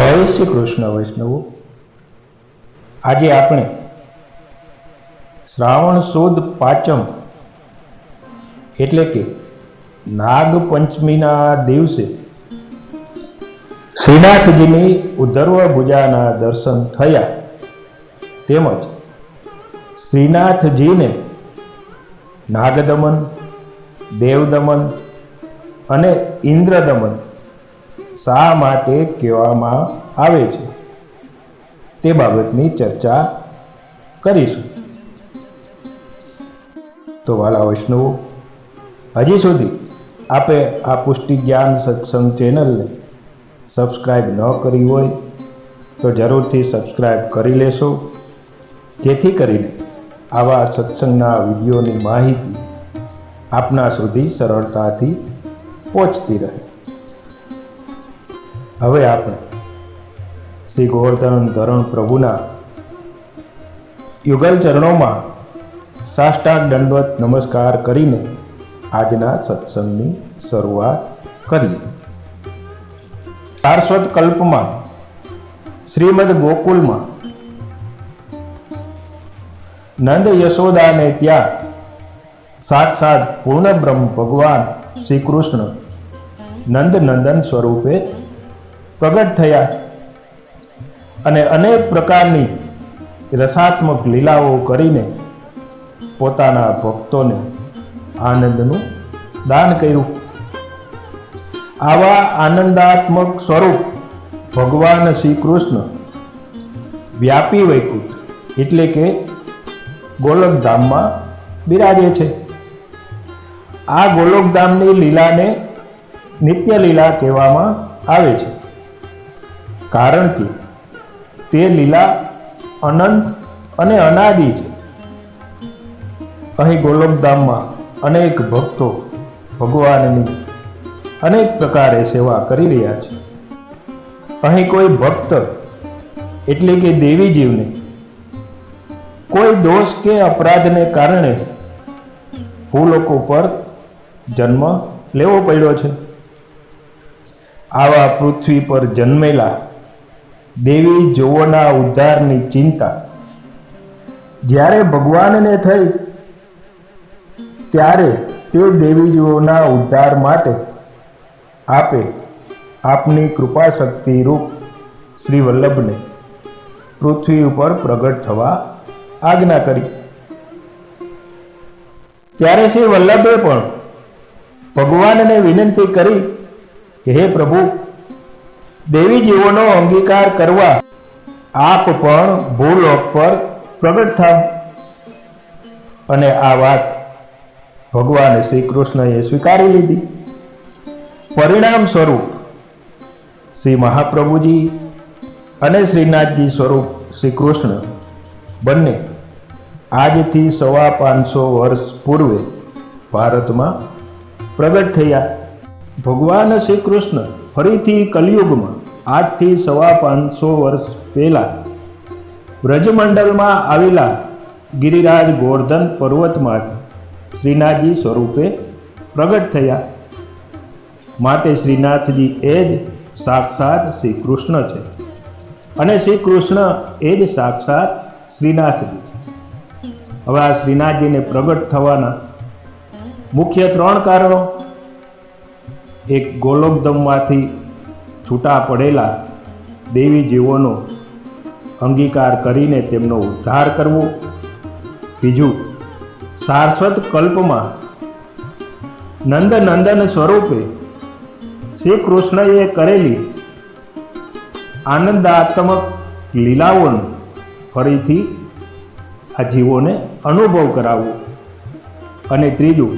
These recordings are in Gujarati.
જય શ્રી કૃષ્ણ વૈષ્ણવો। આજે આપણે શ્રાવણ સુદ પાંચમ એટલે કે નાગ પંચમીના દિવસે શ્રીનાથજીની ઉધર્વ ભુજાના દર્શન થયા તેમજ શ્રીનાથજીને નાગદમન, દેવદમન અને ઇન્દ્રદમન શા માટે કહેવામાં આવે છે તે બાબતની ચર્ચા કરીશું। તો વાલા વૈષ્ણવો, હજી સુધી આપે આ પુષ્ટિ જ્ઞાન સત્સંગ ચેનલને સબસ્ક્રાઇબ ન કરી હોય તો જરૂરથી સબસ્ક્રાઇબ કરી લેશો, જેથી કરીને આવા સત્સંગના વિડીયોની માહિતી આપના સુધી સરળતાથી પહોંચતી રહે। હવે આપણે શ્રી ગોવર્ધન ધરણ પ્રભુના યુગલ ચરણોમાં સાષ્ટાંગ દંડવત નમસ્કાર કરીને આજના સત્સંગની શરૂઆત કરીએ। સારસ્વત કલ્પમાં શ્રીમદ ગોકુલમાં નંદ યશોદાને ત્યાં સાક્ષાત પૂર્ણ બ્રહ્મ ભગવાન શ્રી કૃષ્ણ નંદ નંદન સ્વરૂપે પ્રગટ થયા અને અનેક પ્રકારની રસાત્મક લીલાઓ કરીને પોતાના ભક્તોને આનંદનું દાન કર્યું। આવા આનંદાત્મક સ્વરૂપ ભગવાન શ્રી કૃષ્ણ વ્યાપી વૈકુંઠ એટલે કે ગોલોકધામમાં બિરાજે છે। આ ગોલોકધામની લીલાને નિત્ય લીલા કહેવામાં આવે છે, કારણ કે તે લીલા અનંત અને અનાદિ છે। અહીં ગોલોકધામમાં અનેક ભક્તો ભગવાનની અનેક પ્રકારે સેવા કરી રહ્યા છે। અહીં કોઈ ભક્ત એટલે કે દેવી જીવને કોઈ દોષ કે અપરાધને કારણે ભૂલોકો પર જન્મ લેવો પડ્યો છે। આવા પૃથ્વી પર જન્મેલા દેવી જોવોના ઉદ્ધારની ચિંતા જ્યારે ભગવાનને થઈ ત્યારે તે દેવી જોવોના ઉદ્ધાર માટે આપે આપની કૃપા શક્તિ રૂપ શ્રી વલ્લભને પૃથ્વી ઉપર પ્રગટ થવા આજ્ઞા કરી। ત્યારે શ્રી વલ્લભે પણ ભગવાનને વિનંતી કરી કે હે પ્રભુ, દેવી જીવોનો અંગીકાર કરવા આપ પણ ભૂલોક પર પ્રગટ થાવ। અને આ વાત ભગવાન શ્રી કૃષ્ણએ સ્વીકારી લીધી। પરિણામ સ્વરૂપ શ્રી મહાપ્રભુજી અને શ્રીનાથજી સ્વરૂપ શ્રી કૃષ્ણ બંને આજથી 550 વર્ષ પૂર્વે ભારતમાં પ્રગટ થયા। ભગવાન શ્રી કૃષ્ણ ફરીથી કલિયુગમાં આજથી 550 વર્ષ પહેલા બ્રજમંડલમાં આવેલા ગિરિરાજ ગોવર્ધન પર્વતમાં શ્રીનાથજી સ્વરૂપે પ્રગટ થયા। માટે શ્રીનાથજી એ જ સાક્ષાત શ્રી કૃષ્ણ છે અને શ્રી કૃષ્ણ એ જ સાક્ષાત શ્રીનાથજી છે। હવે આ શ્રીનાથજીને પ્રગટ થવાના મુખ્ય 3 કારણો: એક, ગોલોકધામમાંથી છૂટા પડેલા દેવી જીવોનો અંગીકાર કરીને તેમનો ઉદ્ધાર કરવો। બીજું, સારસ્વત કલ્પમાં નંદ નંદન સ્વરૂપે શ્રી કૃષ્ણએ કરેલી આનંદાત્મક લીલાઓનો ફરીથી આ જીવોને અનુભવ કરાવવો। અને ત્રીજું,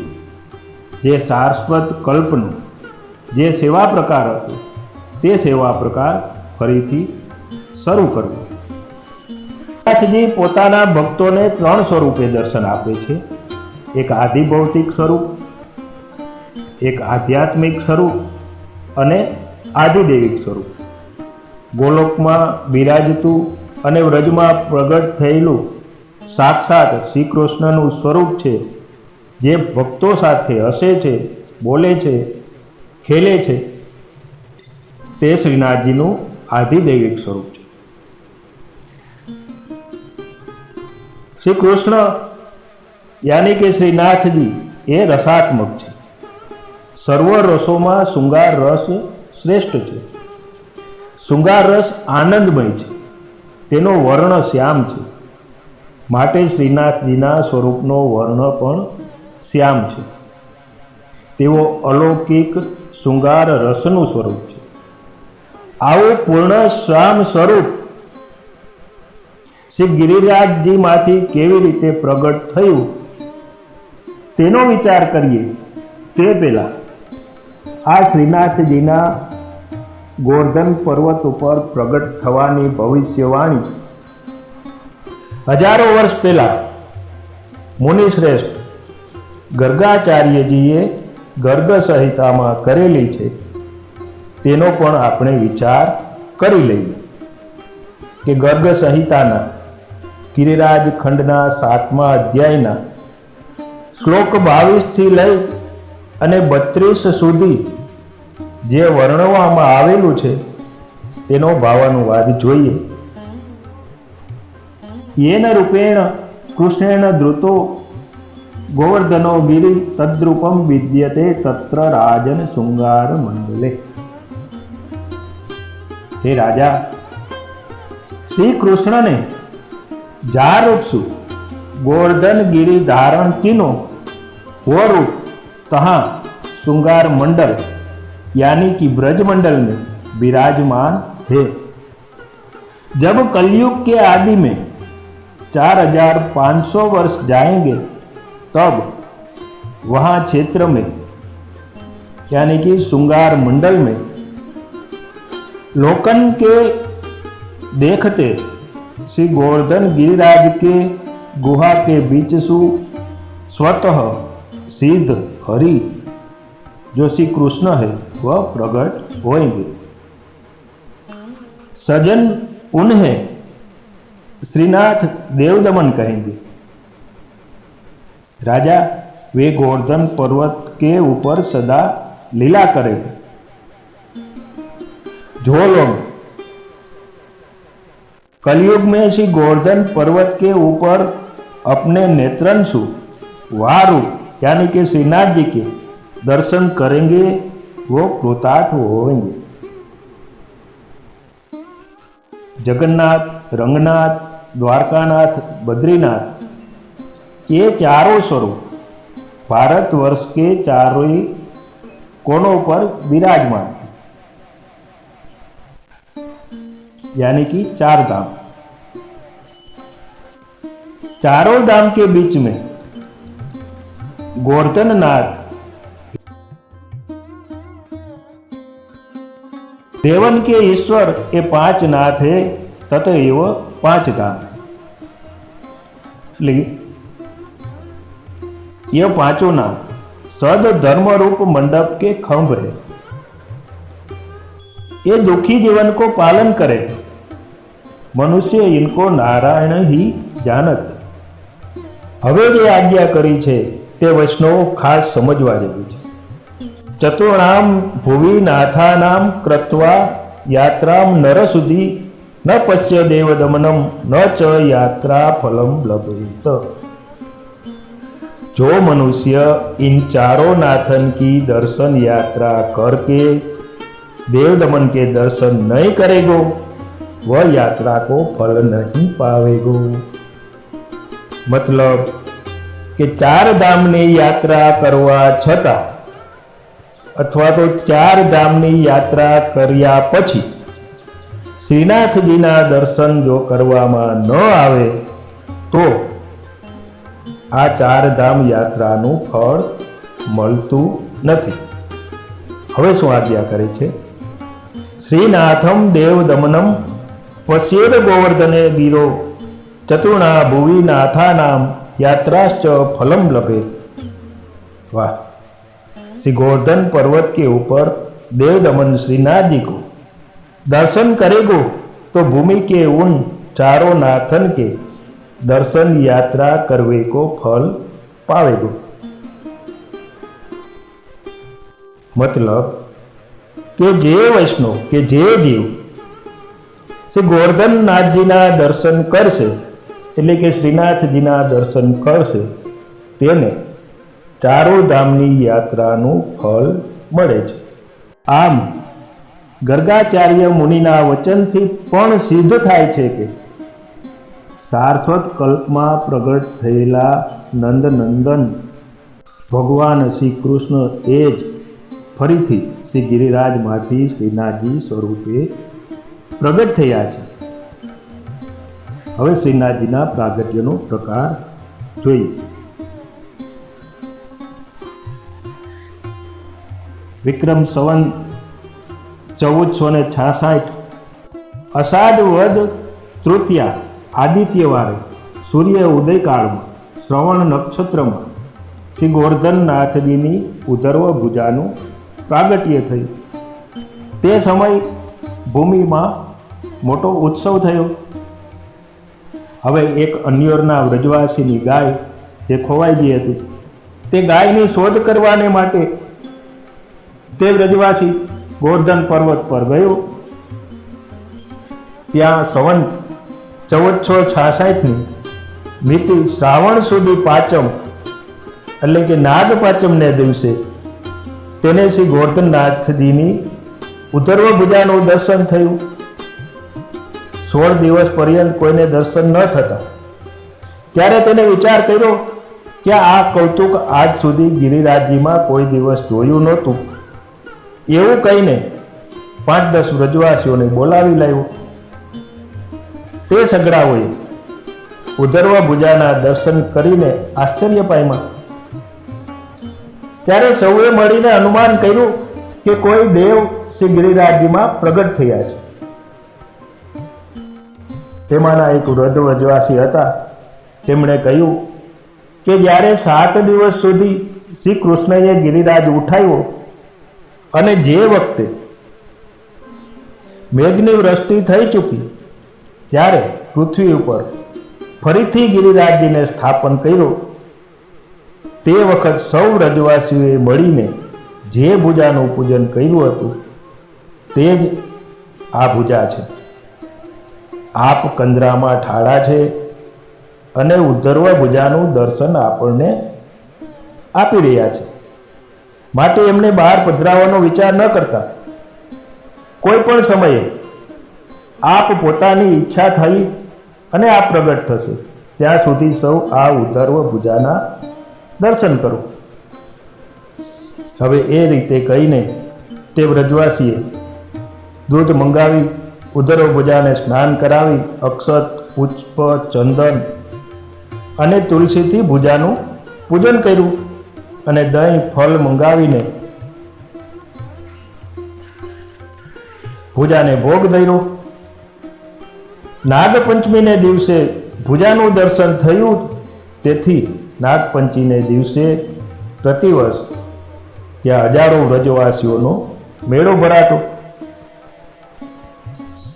જે સારસ્વત કલ્પનો જે સેવા પ્રકાર હતો તે સેવા પ્રકાર ફરીથી શરૂ કરવો। નાથજી પોતાના ભક્તોને 3 સ્વરૂપે દર્શન આપે છે: એક આધિભૌતિક સ્વરૂપ, એક આધ્યાત્મિક સ્વરૂપ અને આધિદૈવિક સ્વરૂપ। ગોલોકમાં બિરાજતું અને વ્રજમાં પ્રગટ થયેલું સાક્ષાત શ્રી કૃષ્ણનું સ્વરૂપ છે, જે ભક્તો સાથે હસે છે, બોલે છે, ખેલે છે, તે શ્રીનાથજીનું આધિદૈવિક સ્વરૂપ છે. શ્રી કૃષ્ણ યાની કે શ્રીનાથજી એ રસાત્મક છે. સર્વ રસોમાં શૃંગાર રસ શ્રેષ્ઠ છે. શૃંગાર રસ આનંદમય છે. તેનો વર્ણ શ્યામ છે. માટે શ્રીનાથજીના સ્વરૂપનો વર્ણ પણ શ્યામ છે. તેઓ અલૌકિક શૃંગાર રસનું સ્વરૂપ છે. આવું પૂર્ણ શ્યામ સ્વરૂપ શ્રી ગિરિરાજજીમાંથી કેવી રીતે પ્રગટ થયું તેનો વિચાર કરીએ તે પહેલા આ શ્રીનાથજીના ગોવર્ધન પર્વત ઉપર પ્રગટ થવાની ભવિષ્યવાણી હજારો વર્ષ પહેલા મુનિશ્રેષ્ઠ ગર્ગાચાર્યજીએ ગર્ગ સંહિતામાં કરેલી છે તેનો પણ આપણે વિચાર કરી લઈએ કે ગર્ગ સંહિતાના ગિરિરાજ ખંડના 7મા અધ્યાયના શ્લોક 22 થી લઈ અને 32 સુધી જે વર્ણવવામાં આવેલું છે તેનો ભાવાનુવાદ જોઈએ. येन रूपेण कृष्णेन द्रुतो गोवर्धनो गिरि तद्रूपम विद्यते तत्र राजन शृंगार मंडले. हे राजा, श्री कृष्ण ने जा रूप सु गोवर्धन गिरि धारण कीनो वो रूप तहाँ शृंगार मंडल यानी कि ब्रज मंडल में विराजमान है. जब कलयुग के आदि में 4500 वर्ष जाएंगे तब वहां क्षेत्र में यानी कि शृंगार मंडल में लोकन के देखते श्री गोवर्धन गिरिराज के गुहा के बीच सु स्वतः सिद्ध हरि जो श्री कृष्ण है वह प्रकट होंगे. सजन उन्हें श्रीनाथ देवदमन कहेंगे. राजा, वे गोवर्धन पर्वत के ऊपर सदा लीला करेंगे. जो लोग कलयुग में श्री गोवर्धन पर्वत के ऊपर अपने नेत्रंशु वारू यानी कि श्रीनाथ जी के दर्शन करेंगे वो कृतार्थ होंगे. जगन्नाथ, रंगनाथ, द्वारकानाथ, बद्रीनाथ ये चारों स्वरूप भारतवर्ष के चारों कोनों पर विराजमान यानी कि 4 धाम. चारों धाम के बीच में गोवर्धननाथ देवन के ईश्वर ये 5 नाथ है तथा एव 5 धाम. ये 5 नाथ सद धर्म रूप मंडप के खंभ है. ये दुखी जीवन को पालन करे. मनुष्य इनको नारायण ही जानत. हवे जे आज्ञा करी छे ते वैष्णव खास समझवा जेवुं छे. चतुर्णाम भुवि नाथानाम कृत्वा यात्राम नरसुधि न पश्य देवदमनम न च यात्रा फलम लभेत. जो मनुष्य इन चारों नाथन की दर्शन यात्रा करके देवदमन के दर्शन नहीं करेगो वह यात्रा को फल नहीं पावेगो. मतलब कि 4 धाम ने यात्रा करवा छता अथवा तो 4 धामनी यात्रा कर्या पछी श्रीनाथजीना दर्शन जो करवामां न आवे तो आ 4 धाम यात्रानुं फळ मळतुं नथी. हवे शुं आज्ञा करे छे? श्रीनाथम देवदमनम पश्येद गोवर्धने गिरो चतुर्णा भुवि नाथानाम यात्राश्च फलम लभेत. वाह! श्री गोवर्धन पर्वत के ऊपर देवदमन श्रीनाथ जी को दर्शन करेगो तो भूमि के उन 4 नाथन के दर्शन यात्रा करवे को फल पावेगो. मतलब के जे वैष्णव के जे जीव શ્રી ગોવર્ધનનાથજીના દર્શન કરશે, એટલે કે શ્રીનાથજીના દર્શન કરશે, તેને ચારોધામની યાત્રાનું ફળ મળે છે. આમ ગર્ગાચાર્ય મુનિના વચનથી પણ સિદ્ધ થાય છે કે સારસ્વત કલ્પમાં પ્રગટ થયેલા નંદનંદન ભગવાન શ્રી કૃષ્ણ એ જ ફરીથી શ્રી ગિરિરાજમાંથી શ્રીનાથજી સ્વરૂપે પ્રગટ થયા છે. હવે શ્રીનાથજીના પ્રાગટ્યનો પ્રકાર જોઈએ. વિક્રમ સંવત 1466 અષાઢ વદ તૃતીયા આદિત્યવારે સૂર્ય ઉદયકાળમાં શ્રવણ નક્ષત્રમાં શ્રી ગોવર્ધનનાથજીની ઉધર્વ ભુજાનું પ્રાગટ્ય થયું. તે સમય ભૂમિમાં મોટો ઉત્સવ થયો. હવે એક અન્યોરના વ્રજવાસીની ગાય જે ખોવાઈ ગઈ હતી, તે ગાયની શોધ કરવાને માટે તે વ્રજવાસી ગોવર્ધન પર્વત પર ગયો. ત્યાં સંવત 1466ની મિતિ શ્રાવણ સુધી પાંચમ એટલે કે નાગ પાંચમને દિવસે તેને શ્રી ગોવર્ધનનાથજીની ઉધર્વ ભુજાનું દર્શન થયું. 16 દિવસ પર્યંત કોઈને દર્શન ન થતા. ત્યારે તેને વિચાર કર્યો કે આ કૌતુક આજ સુધી ગિરિરાજજીમાં કોઈ દિવસ જોયું નહોતું. એવું કહીને 5-10 વ્રજવાસીઓને બોલાવી લાવ્યો. તે સગડાઓએ ઉધર્વ ભુજાના દર્શન કરીને આશ્ચર્ય પામ્યા. ત્યારે સૌએ મળીને અનુમાન કર્યું કે કોઈ દેવ શ્રી ગિરિરાજજીમાં પ્રગટ થયા છે. તેમાંના એક વૃદ્ધ વ્રજવાસી હતા. તેમણે કહ્યું કે જ્યારે 7 દિવસ સુધી શ્રી કૃષ્ણએ ગિરિરાજ ઉઠાવ્યો અને જે વખતે મેઘની વૃષ્ટિ થઈ ચૂકી, ત્યારે પૃથ્વી ઉપર ફરીથી ગિરિરાજજીને સ્થાપન કર્યું. તે વખત સૌ વ્રજવાસીઓએ મળીને જે ભુજાનું પૂજન કર્યું હતું તે જ આ ભુજા છે. આપ કંદરામાં ઠાળા છે અને ઉધર્વ ભુજાનું દર્શન આપણને આપી રહ્યા છે. માટે એમને બહાર પધરાવવાનો વિચાર ન કરતા. કોઈ પણ સમયે આપ પોતાની ઈચ્છા થઈ અને આપ પ્રગટ થશે ત્યાં સુધી સૌ આ ઉધર્વ ભુજાના દર્શન કરો. હવે એ રીતે કહીને તે વ્રજવાસીએ દૂધ મંગાવી ઉધર્વ ભુજાને સ્નાન કરાવી અક્ષત, પુષ્પ, ચંદન અને તુલસીથી ભુજાનું પૂજન કર્યું અને દહીં ફળ મંગાવીને ભુજાને ભોગ ધર્યો. નાગપંચમીને દિવસે ભુજાનું દર્શન થયું. તેથી નાગપંચમીને દિવસે પ્રતિવર્ષ ત્યાં હજારો વ્રજવાસીઓનો મેળો ભરાતો.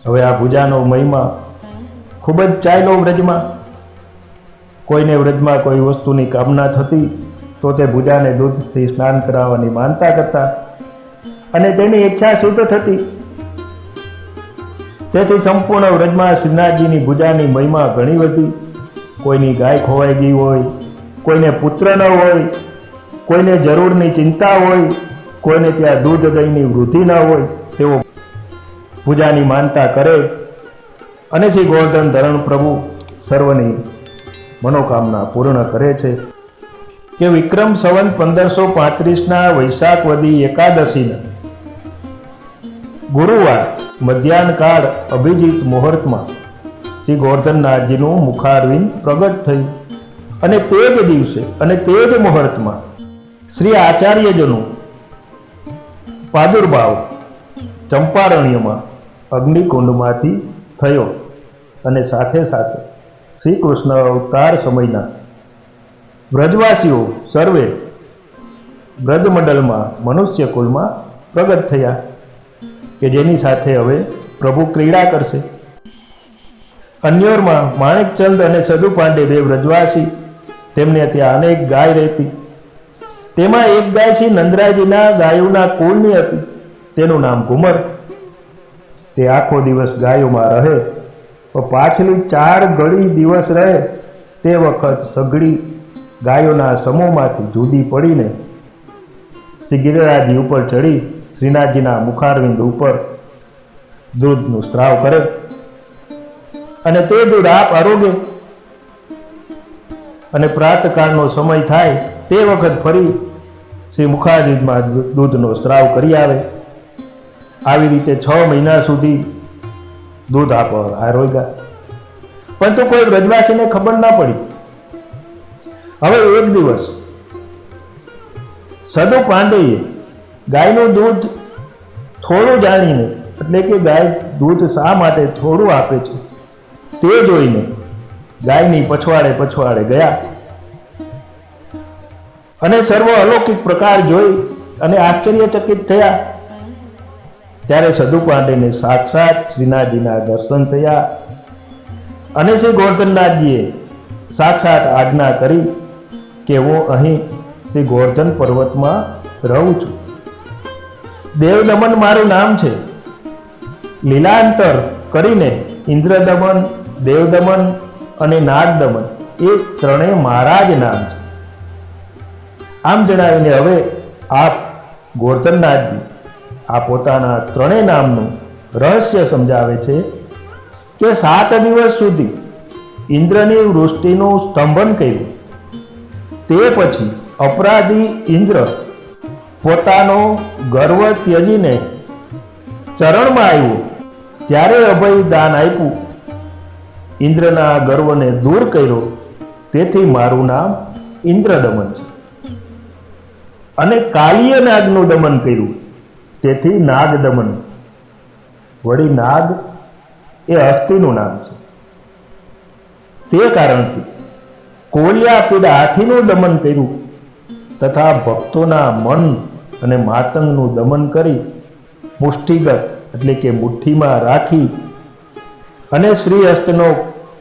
હવે આ ભુજાનો મહિમા ખૂબ જ ચાલ્યો વ્રજમાં. કોઈને વ્રજમાં કોઈ વસ્તુની કામના થતી તો તે ભુજાને દૂધથી સ્નાન કરાવવાની માનતા કરતા અને તેની ઈચ્છા સિદ્ધ થતી. તેથી સંપૂર્ણ વ્રજમાં શ્રીનાથજીની ભુજાની મહિમા ઘણી બધી. કોઈની ગાય ખોવાઈ ગઈ હોય, કોઈને પુત્ર ન હોય, કોઈને જરૂરની ચિંતા હોય, કોઈને ત્યાં દૂધ દહીંની વૃદ્ધિ ન હોય, તેઓ પૂજાની માનતા કરે અને શ્રી ગોવર્ધન ધરણ પ્રભુ સર્વની મનોકામના પૂર્ણ કરે છે. કે વિક્રમ સંવત 1535ના વૈશાખ વદી એકાદશીના ગુરુવાર મધ્યાહન કાળ અભિજીત મુહૂર્તમાં શ્રી ગોવર્ધનનાથજીનું મુખારવિંદ પ્રગટ થયું અને તે જ દિવસે અને તે જ મુહૂર્તમાં શ્રી આચાર્યજીનું પ્રાદુર્ભાવ ચંપારણ્યમાં અગ્નિકુંડમાંથી થયો અને સાથે સાથે શ્રી કૃષ્ણ અવતાર સમયના વ્રજવાસીઓ સર્વે બ્રજમંડળમાં મનુષ્ય કુલમાં પ્રગટ થયા કે જેની સાથે હવે પ્રભુ ક્રીડા કરશે. અન્યોરમાં માણેકચંદ અને સદુ પાંડે બે વ્રજવાસી, તેમને ત્યાં અનેક ગાય રહેતી. તેમાં એક ગાય શ્રી નંદરાયજીના ગાયોના કુળની હતી. તેનું નામ ઘુમર. તે આખો દિવસ ગાયોમાં રહે, પણ પાછલી 4 ઘડી દિવસ રહે તે વખત સઘળી ગાયોના સમૂહમાંથી જુદી પડીને શ્રી ગિરિરાજજી ઉપર ચડી શ્રીનાથજીના મુખારવિંદ ઉપર દૂધનું સ્ત્રાવ કરે અને તે દૂધ આપ આરોગે અને પ્રાતકાળનો સમય થાય તે વખત ફરી શ્રી મુખારવિંદમાં દૂધનો સ્ત્રાવ કરી આવે. આવી રીતે 6 મહિના સુધી દૂધ આપ આરોગ્યા, પરંતુ કોઈ વ્રજવાસીને ખબર ના પડી. હવે એક દિવસ સદુ પાંડેએ ગાયનું દૂધ થોડું જાણીને, એટલે કે ગાય દૂધ શા માટે થોડું આપે છે તે જોઈને ગાયની પછવાડે ગયા અને સર્વ અલૌકિક પ્રકાર જોઈ અને આશ્ચર્યચકિત થયા. ત્યારે સદુ પાંડેને સાક્ષાત શ્રીનાથજીના દર્શન થયા અને શ્રી ગોવર્ધનનાથજીએ સાક્ષાત આજ્ઞા કરી કે હું અહીં શ્રી ગોવર્ધન પર્વતમાં રહું છું. દેવદમન મારું નામ છે. લીલાંતર કરીને ઇન્દ્રદમન, દેવદમન અને નાગદમન એ ત્રણેય મારા જ નામ છે. આમ જણાવીને હવે આપ ગોવર્ધનનાથજી આ પોતાના ત્રણેય નામનું રહસ્ય સમજાવે છે કે 7 દિવસ સુધી ઇન્દ્રની વૃષ્ટિનું સ્તંભન કર્યું. તે પછી અપરાધી ઇન્દ્ર પોતાનો ગર્વ ત્યજીને ચરણમાં આવ્યો ત્યારે અભય દાન આપ્યું. ઇન્દ્રના ગર્વને દૂર કર્યો, તેથી મારું નામ ઇન્દ્રદમન છે. અને કાલિય નાગનું દમન કર્યું, તેથી નાગદમન. વળી નાગ એ હસ્તીનું નામ છે. તે કારણથી કોલિયા પીડા હાથીનું દમન કર્યું તથા ભક્તોના મન અને માતંગનું દમન કરી મુષ્ટિગત એટલે કે મુઠ્ઠીમાં રાખી અને શ્રીહસ્તનો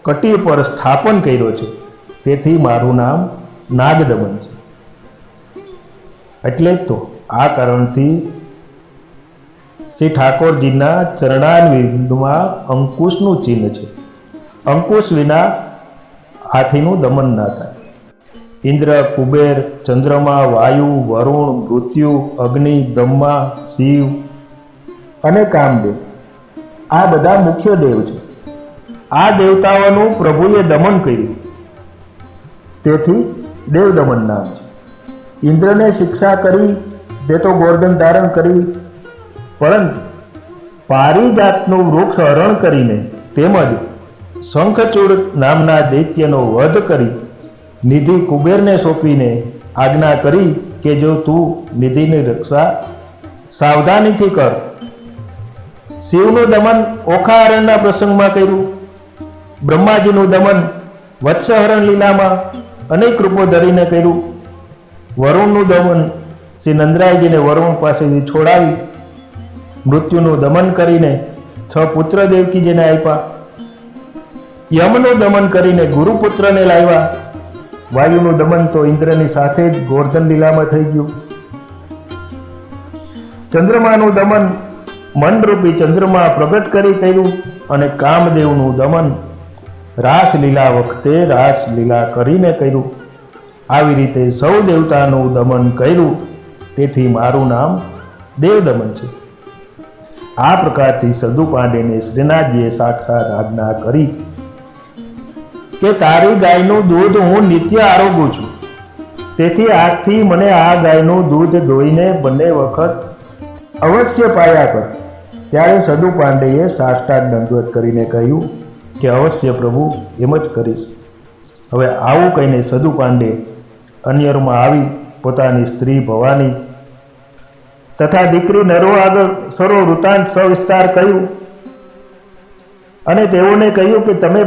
કટી પર સ્થાપન કર્યો છે. તેથી મારું નામ નાગદમન છે. એટલે તો આ કારણથી શ્રી ઠાકોરજીના ચરણારવિંદમાં અંકુશનું ચિહ્ન છે. અંકુશ વિના હાથીનું દમન ના થાય. ઇન્દ્ર, કુબેર, ચંદ્રમા, વાયુ, વરુણ, મૃત્યુ, અગ્નિ, બ્રહ્મા, શિવ અને કામદેવ આ બધા મુખ્ય દેવ છે. આ દેવતાઓનું પ્રભુએ દમન કર્યું, તેથી દેવદમન નામ છે. ઇન્દ્રને શિક્ષા કરી તે તો ગોવર્ધન ધારણ કરી, પરંતુ પારિજાતનું વૃક્ષ હરણ કરીને તેમજ શંખચૂડ નામના દૈત્યનો વધ કરી નિધિ કુબેરને સોંપીને આજ્ઞા કરી કે જો તું નિધિની રક્ષા સાવધાનીથી કર. શિવનું દમન ઓખાહરણના પ્રસંગમાં કર્યું. બ્રહ્માજીનું દમન વત્સહરણ લીલામાં અનેક રૂપો ધરીને કર્યું. વરુણનું દમન શ્રી નંદરાયજીને વરુણ પાસેથી છોડાવી મૃત્યુનું દમન કરીને 6 પુત્ર દેવકીજીને આપ્યા. યમનું દમન કરીને ગુરુપુત્રને લાવ્યા. વાયુનું દમન તો ઇન્દ્રની સાથે જ ગોવર્ધન લીલામાં થઈ ગયું. ચંદ્રમાનું દમન મનરૂપી ચંદ્રમા પ્રગટ કરી કર્યું અને કામદેવનું દમન રાસલીલા વખતે રાસલીલા કરીને કર્યું. આવી રીતે સૌ દેવતાનું દમન કર્યું, તેથી મારું નામ દેવદમન છે. આ પ્રકારથી સદુ પાંડેને શ્રીનાથજીએ સાક્ષાત આજ્ઞા કરી કે તારી ગાયનું દૂધ હું નિત્ય આરોગું છું, તેથી આજથી મને આ ગાયનું દૂધ દોઈને બંને વખત અવશ્ય પાયા કર. ત્યારે સદુ પાંડેએ સાષ્ટાંગ દંડવત કરીને કહ્યું કે અવશ્ય પ્રભુ, એમ જ કરીશ. હવે આવું કહીને સદુ પાંડે અન્યરમાં આવી પોતાની સ્ત્રી ભવાની તથા દીકરી નરો આગળ સરો વૃતાંત સવિસ્તાર કહ્યું અને તેઓને કહ્યું કે તમે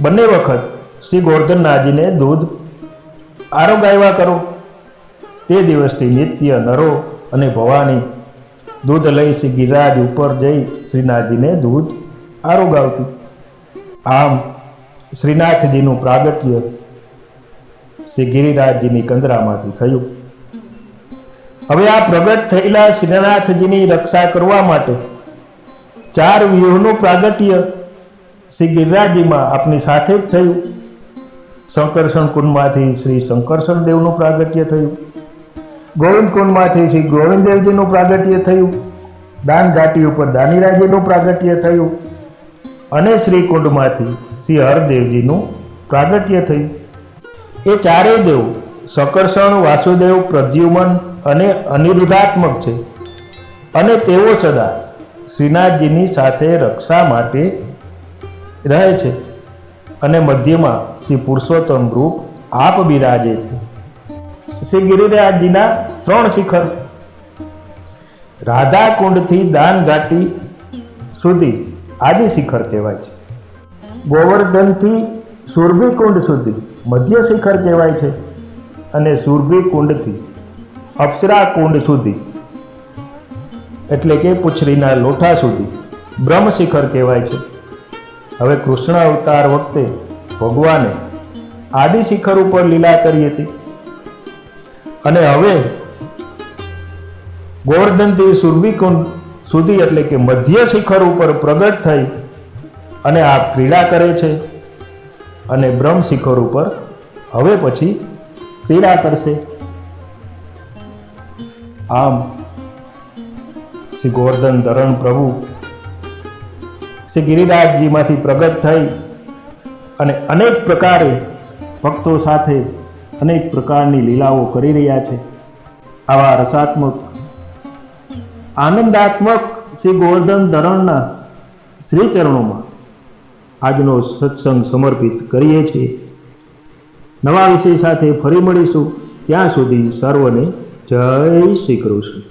બંને વખત શ્રી ગોવર્ધનનાથજીને દૂધ આરોગાવ્યા કરો. તે દિવસથી નિત્ય નરો અને ભવાની દૂધ લઈ શ્રી ગિરિરાજ ઉપર જઈ શ્રીનાથજીને દૂધ આરોગાવતી. આમ શ્રીનાથજીનું પ્રાગટ્ય શ્રી ગિરિરાજજીની કંદરામાંથી થયું. હવે આ પ્રગટ થયેલા શ્રીનાથજીની રક્ષા કરવા માટે 4 વ્યૂહનું પ્રાગટ્ય શ્રી ગિરિરાજજીમાં આપની સાથે જ થયું. શંકરષણ કુંડમાંથી શ્રી શંકરષણ દેવનું પ્રાગટ્ય થયું. ગોવિંદ કુંડમાંથી શ્રી ગોવિંદદેવજીનું પ્રાગટ્ય થયું. દાન ઘાટી ઉપર દાનીરાજીનું પ્રાગટ્ય થયું. અને શ્રી કુંડમાંથી શ્રી હરદેવજીનું પ્રાગટ્ય થયું. એ ચારેય દેવ શકર્ષણ, વાસુદેવ, પ્રદ્યુમન અને અનિરુદ્ધાત્મક છે અને તેઓ સદા શ્રીનાથજીની સાથે રક્ષા માટે રહે છે. અને મધ્યમાં શ્રી પુરુષોત્તમ રૂપ આપ બિરાજે છે. શ્રી ગિરિરાજજીના 3 શિખર રાધા કુંડથી દાન ઘાટી સુધી આદિ શિખર કહેવાય છે. ગોવર્ધનથી સુરભી કુંડ સુધી મધ્ય શિખર કહેવાય છે. અને સુરભી કુંડથી અપ્સરા કુંડ સુધી એટલે કે પૂંછડીના લોઠા સુધી બ્રહ્મ શિખર કહેવાય છે. હવે કૃષ્ણ અવતાર વખતે ભગવાને આદિ શિખર ઉપર લીલા કરી હતી અને હવે ગોવર્ધનથી સુરભી કુંડ સુધી એટલે કે મધ્ય શિખર ઉપર પ્રગટ થઈ અને આ ક્રીડા કરે છે અને બ્રહ્મ શિખર ઉપર હવે પછી ક્રીડા કરશે. આમ શ્રી ગોવર્ધન ધરણ પ્રભુ શ્રી ગિરિરાજજીમાંથી પ્રગટ થઈ અને અનેક પ્રકારે ભક્તો સાથે અનેક પ્રકારની લીલાઓ કરી રહ્યા છે. આવા રસાત્મક આનંદાત્મક શ્રી ગોવર્ધન ધરણના શ્રી ચરણોમાં આજનો સત્સંગ સમર્પિત કરીએ છીએ. નવા વિષય સાથે ફરી મળીશું. ત્યાં સુધી સર્વને જય શ્રી કૃષ્ણ.